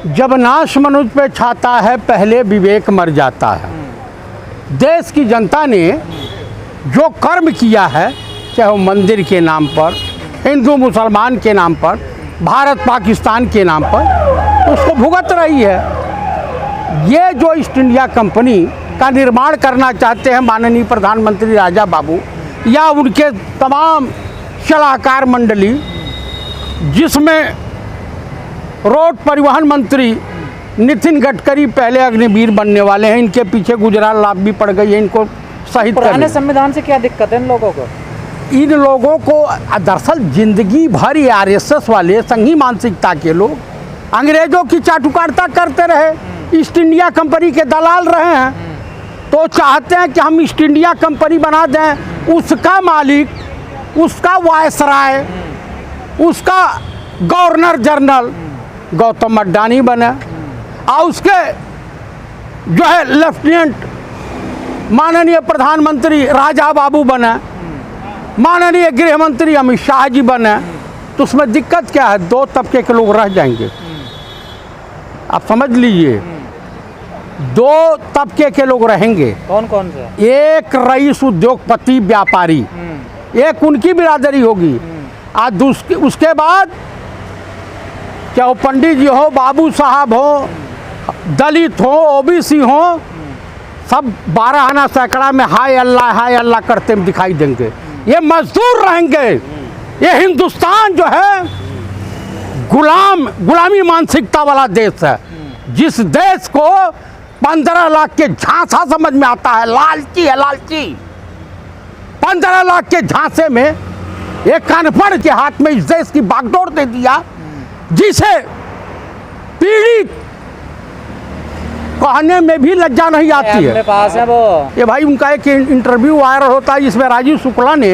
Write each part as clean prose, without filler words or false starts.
जब नाश मनुष्य पे छाता है पहले विवेक मर जाता है। देश की जनता ने जो कर्म किया है, चाहे वो मंदिर के नाम पर, हिंदू मुसलमान के नाम पर, भारत पाकिस्तान के नाम पर, उसको भुगत रही है। ये जो ईस्ट इंडिया कंपनी का निर्माण करना चाहते हैं माननीय प्रधानमंत्री राजा बाबू या उनके तमाम सलाहकार मंडली, जिसमें रोड परिवहन मंत्री नितिन गडकरी पहले अग्निवीर बनने वाले हैं, इनके पीछे गुजरात लाभ भी पड़ गई है, इनको शहीद करने। पुराने संविधान से क्या दिक्कत है इन लोगों को? इन लोगों को दरअसल जिंदगी भर ये आरएसएस वाले संघी मानसिकता के लोग अंग्रेजों की चाटुकारिता करते रहे, ईस्ट इंडिया कंपनी के दलाल रहे हैं, तो चाहते हैं कि हम ईस्ट इंडिया कंपनी बना दें, उसका मालिक, उसका वायसराय, उसका गवर्नर जनरल गौतम अड्डानी बने और उसके जो है लेफ्टिनेंट माननीय प्रधानमंत्री राजा बाबू बने, माननीय गृह मंत्री अमित शाह जी बने। तो उसमें दिक्कत क्या है? दो तबके के लोग रह जाएंगे। आप समझ लीजिए, दो तबके के लोग रहेंगे। कौन कौन से? एक रईस उद्योगपति व्यापारी, एक उनकी बिरादरी होगी। आज उसके बाद क्या वो पंडित जी हो, बाबू साहब हो, दलित हो, ओबीसी हो, सब 12 आना सैकड़ा में हाय अल्लाह करते दिखाई देंगे। ये मजदूर रहेंगे। ये हिंदुस्तान जो है गुलामी मानसिकता वाला देश है, जिस देश को 15 लाख के झांसा समझ में आता है। लालची है, लालची। 15 लाख के झांसे में एक अनपढ़ के हाथ में इस देश की बागडोर दे दिया, जिसे पीड़ित कहने में भी लज्जा नहीं आती है। पास है वो। ये भाई उनका एक इंटरव्यू वायरल होता है, जिसमें राजीव शुक्ला ने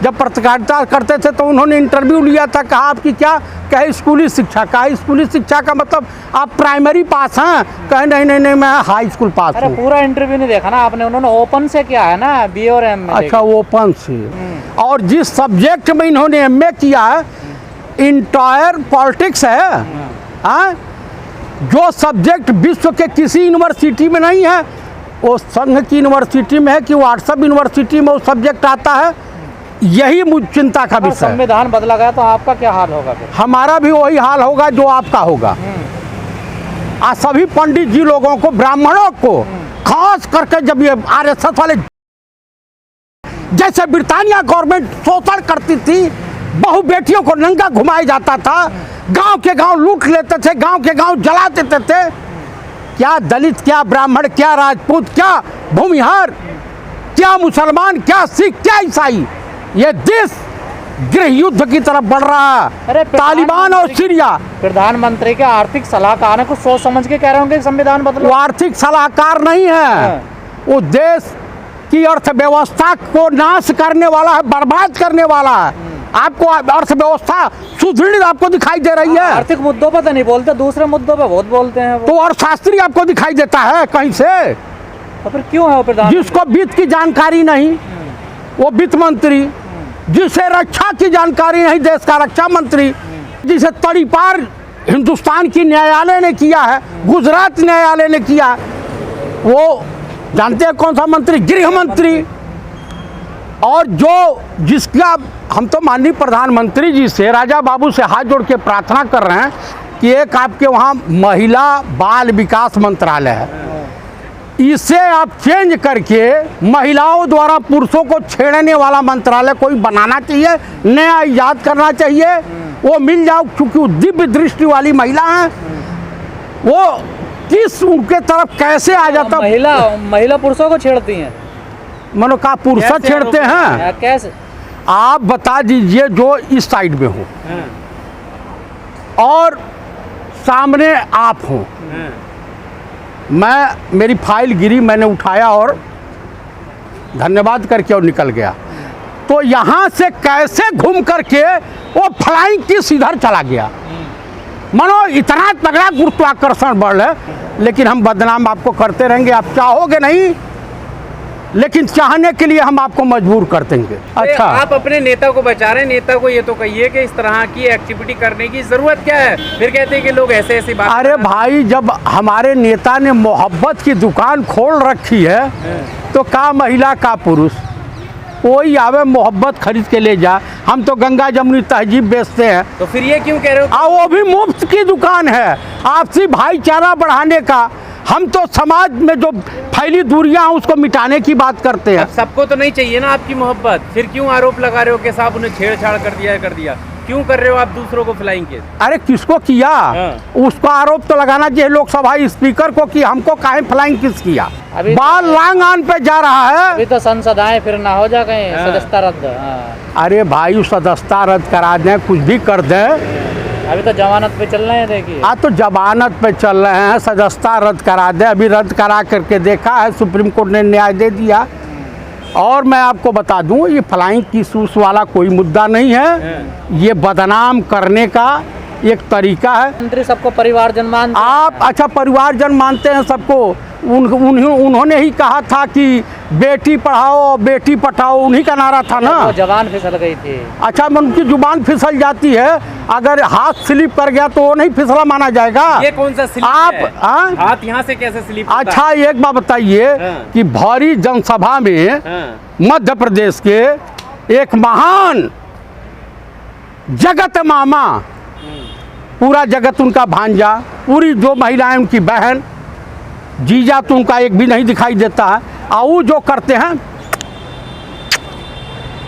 जब पत्रकारिता करते थे तो उन्होंने इंटरव्यू लिया था। कहा आपकी क्या कहे स्कूली शिक्षा? कहा स्कूली शिक्षा का मतलब आप प्राइमरी पास हैं? कहे नहीं मैं हाई स्कूल पास हूँ। पूरा इंटरव्यू नहीं देखा ना आपने? उन्होंने ओपन से क्या है ना, बी और एम। अच्छा, ओपन से। और जिस सब्जेक्ट में इन्होंने एमए किया है, इंटायर पॉलिटिक्स है। हाँ, जो सब्जेक्ट विश्व के किसी यूनिवर्सिटी में नहीं है, वो संघ की यूनिवर्सिटी में है कि व्हाट्सएप यूनिवर्सिटी में वो सब्जेक्ट आता है। यही मुझ चिंता का विषय है। संविधान बदला गया तो आपका क्या हाल होगा फिर? हमारा भी वही हाल होगा जो आपका होगा। आज सभी पंडित जी लोगों को, ब्राह्मणों को खास करके, जब ये आरएसएस वाले जैसे ब्रिटानिया गवर्नमेंट शोषण करती थी, बहु बेटियों को नंगा घुमाया जाता था, गांव के गांव लूट लेते थे, गांव के गांव जला देते थे। क्या दलित, क्या ब्राह्मण, क्या राजपूत, क्या भूमिहार, क्या मुसलमान, क्या सिख, क्या ईसाई, ये देश गृह युद्ध की तरफ बढ़ रहा है। तालिबान और सीरिया। प्रधानमंत्री के आर्थिक सलाहकार है, कुछ सोच समझ के कह रहे होंगे संविधान बदलो। वो आर्थिक सलाहकार नहीं है, वो देश की अर्थव्यवस्था को नाश करने वाला है, बर्बाद करने वाला है। आपको अर्थव्यवस्था सुदृढ़ आपको दिखाई दे रही है। आर्थिक मुद्दों पर तो नहीं बोलते, दूसरे मुद्दों पर बहुत बोलते हैं वो। तो अर्थशास्त्री आपको दिखाई देता है कहीं से? तो फिर क्यों है वो प्रधानमंत्री? जिसको वित्त की जानकारी नहीं, वो वित्त मंत्री। जिसे रक्षा की जानकारी नहीं, देश का रक्षा मंत्री। जिसे तड़ीपार हिंदुस्तान की न्यायालय ने किया है, गुजरात न्यायालय ने किया, वो जानते हैं कौन सा मंत्री? गृह मंत्री। और जो जिसका हम तो माननीय प्रधानमंत्री जी से, राजा बाबू से हाथ जोड़ के प्रार्थना कर रहे हैं कि एक आपके वहाँ महिला बाल विकास मंत्रालय है, इसे आप चेंज करके महिलाओं द्वारा पुरुषों को छेड़ने वाला मंत्रालय कोई बनाना चाहिए, नया इजाद करना चाहिए। वो मिल जाओ, क्योंकि वो दिव्य दृष्टि वाली महिला है, वो किस उनके तरफ कैसे आ जाता? महिला पुरुषों को छेड़ती हैं? मनो का पुरुष छेड़ते हैं? कैसे? आप बता दीजिए, जो इस साइड में हो और सामने आप हो। मेरी फाइल गिरी, मैंने उठाया और धन्यवाद करके और निकल गया। तो यहाँ से कैसे घूम करके वो फ्लाइंग किस इधर चला गया? मानो इतना तगड़ा गुरुत्वाकर्षण बल है, लेकिन हम बदनाम आपको करते रहेंगे। आप चाहोगे नहीं, लेकिन चाहने के लिए हम आपको मजबूर कर देंगे। अच्छा, आप अपने नेता को बचा रहे हैं, नेता को ये तो कहिए कि इस तरह की एक्टिविटी करने की जरूरत क्या है। फिर कहते हैं कि लोग ऐसे ऐसी बात। अरे भाई, जब हमारे नेता ने मोहब्बत की दुकान खोल रखी है तो का महिला का पुरुष कोई आवे मोहब्बत खरीद के ले जा। हम तो गंगा जमुनी तहजीब बेचते हैं, तो फिर ये क्यों कह रहे हो? वो भी मुफ्त की दुकान है, आपसी भाईचारा बढ़ाने का। हम तो समाज में जो फैली दूरियां हैं उसको मिटाने की बात करते हैं। अब सबको तो नहीं चाहिए ना आपकी मोहब्बत, फिर क्यों आरोप लगा रहे हो कि साहब उन्हें छेड़छाड़ कर दिया? क्यों कर रहे हो आप दूसरों को फ्लाइंग केस? अरे किसको किया? उसको आरोप तो लगाना चाहिए लोकसभा स्पीकर को कि हमको काहे फ्लाइंग किस किया। बाल लांग आन पे जा रहा है। अभी तो संसद आए, फिर ना हो जा कहीं सदस्यता रद्द। अरे भाई, सदस्यता रद्द करा दें, कुछ भी कर दें। अभी तो जमानत पे चल रहे हैं, देखिए। तो जमानत पे चल रहे हैं, सदस्यता रद्द करा दे। अभी रद्द करा करके देखा है, सुप्रीम कोर्ट ने न्याय दे दिया। और मैं आपको बता दूं, ये फ्लाइंग किस उस वाला कोई मुद्दा नहीं है, ये बदनाम करने का एक तरीका है। मंत्री सबको परिवारजन मानते हैं। आप अच्छा परिवारजन मानते हैं सबको। उन्होंने ही कहा था कि बेटी पढ़ाओ बेटी पढ़ाओ, उन्हीं का नारा था ना। वो जबान फिसल गई थी। अच्छा, उनकी जुबान फिसल जाती है, अगर हाथ स्लिप कर गया तो वो नहीं फिसला माना जाएगा। ये कौन सा स्लिप है? हाथ यहाँ से कैसे स्लिप होता है? अच्छा, एक बात बताइए कि भारी जनसभा में मध्य प्रदेश के एक महान जगत मामा, पूरा जगत उनका भांजा, पूरी जो महिलाएं उनकी बहन, जीजा तो उनका एक भी नहीं दिखाई देता है। और जो करते हैं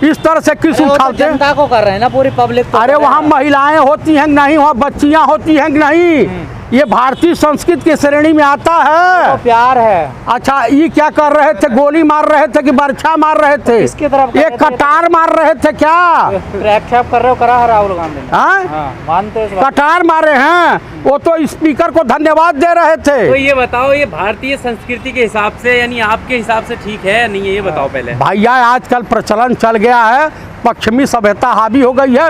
इस तरह से किस उछालते हैं? जनता को कर रहे हैं ना, पूरी पब्लिक तो। अरे वहाँ महिलाएं होती हैं नहीं, वहाँ बच्चियाँ होती हैं नहीं, ये भारतीय संस्कृति की श्रेणी में आता है। तो प्यार है। अच्छा, ये क्या कर रहे थे? गोली मार रहे थे कि बर्छा मार रहे थे? किसकी तरफ? ये कटार मार रहे थे क्या? ट्रैक छाप कर रहे हो, करा है राहुल गांधी ने। हाँ, मानते हो? कटार मारे हैं, वो तो स्पीकर को धन्यवाद दे रहे थे। तो ये बताओ, ये भारतीय संस्कृति के हिसाब से यानी आपके हिसाब से ठीक है या नहीं है, ये बताओ पहले। भैया, आजकल प्रचलन चल गया है, पश्चिमी सभ्यता हावी हो गई है,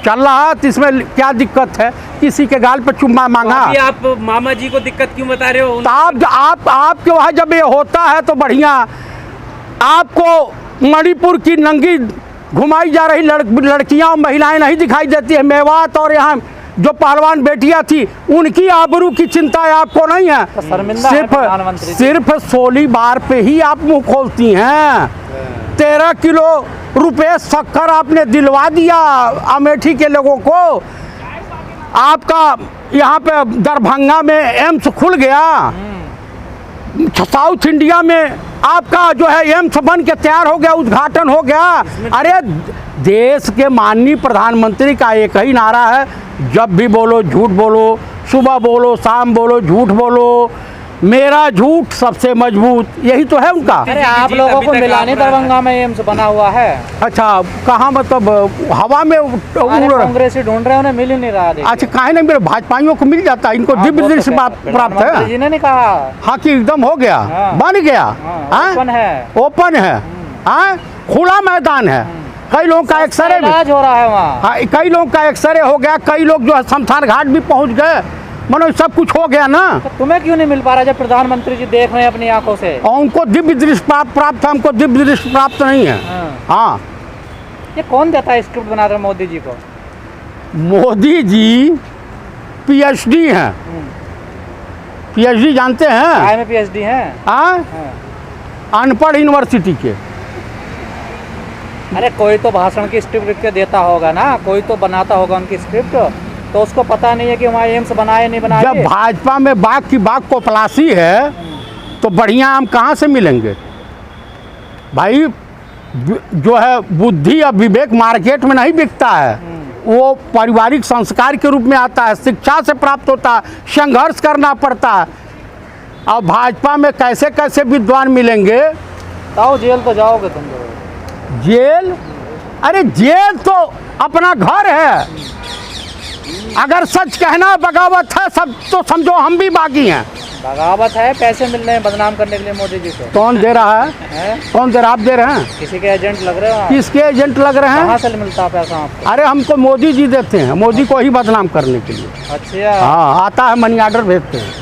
चल रहा है, तो इसमें क्या दिक्कत है? किसी के गाल पे चुम्मा मांगा। तो आप मामा जी को दिक्कत क्यों बता रहे हो? तो आपके वहाँ जब ये होता है तो बढ़िया। आपको मणिपुर की नंगी घुमाई जा रही लड़कियां और महिलाएं नहीं दिखाई देती है? मेवात और यहाँ जो पहलवान बेटियां थी, उनकी आबरू की चिंता है आपको नहीं है? तो सिर्फ 16 बार पे ही आप मुंह खोलती हैं। 13 किलो रुपए शक्कर आपने दिलवा दिया अमेठी के लोगों को। आपका यहाँ पे दरभंगा में एम्स खुल गया, साउथ इंडिया में आपका जो है एम्स बन के तैयार हो गया, उद्घाटन हो गया। अरे देश के माननीय प्रधानमंत्री का एक ही नारा है, जब भी बोलो झूठ बोलो, सुबह बोलो शाम बोलो झूठ बोलो, मेरा झूठ सबसे मजबूत, यही तो है उनका। अरे आप लोगों को मिला नहीं, दरभंगा में एम्स बना हुआ है। अच्छा, कहाँ मतलब हवा में कांग्रेसी ढूंढ रहे हैं, उन्हें मिल ही नहीं रहा। अच्छा, काहे नहीं मेरे भाजपाइयों को मिल जाता है, इनको दिव्य दृष्टि प्राप्त है। जी ने नहीं कहा हाँ कि एकदम हो गया, बन गया, ओपन है, खुला मैदान है। कई लोगों का एक्सरे इलाज हो रहा है वहाँ। कई लोगों का एक्सरे हो गया, कई लोग जो है शमशान घाट भी पहुँच गए, मनो सब कुछ हो गया ना। तो तुम्हें क्यों नहीं मिल पा रहा जब प्रधानमंत्री जी देख रहे हैं अपनी आंखों से? और उनको दिव्य दृष्टि प्राप्त है, हमको दिव्य दृष्टि प्राप्त नहीं है। हाँ, ये कौन देता है स्क्रिप्ट बना रहे मोदी जी को? मोदी जी PhD हैं। PhD जानते हैं? काय में PhD हैं? अनपढ़ यूनिवर्सिटी के। अरे कोई तो भाषण की स्क्रिप्ट लिख के देता होगा ना, कोई तो बनाता होगा उनकी स्क्रिप्ट, तो उसको पता नहीं है कि वहाँ एम्स बनाए नहीं बनाए। जब भाजपा में बाघ की बाघ को पलासी है तो बढ़िया आम कहाँ से मिलेंगे भाई? जो है बुद्धि और विवेक मार्केट में नहीं बिकता है, वो पारिवारिक संस्कार के रूप में आता है, शिक्षा से प्राप्त होता है, संघर्ष करना पड़ता है। और भाजपा में कैसे कैसे विद्वान मिलेंगे? तो जेल तो जाओगे तुम लोग। जेल? अरे जेल तो अपना घर है। अगर सच कहना बगावत है सब, तो समझो हम भी बागी हैं। बगावत है, पैसे मिल रहे हैं बदनाम करने के लिए मोदी जी को। कौन दे रहा है? कौन दे रहा? आप दे रहे हैं? किसी के एजेंट लग रहे हो? किसके एजेंट लग रहे हैं? कहाँ से मिलता है पैसा आपको? अरे हमको मोदी जी देते हैं, मोदी को ही बदनाम करने के लिए। अच्छा। हाँ, आता है, मनी ऑर्डर भेजते हैं।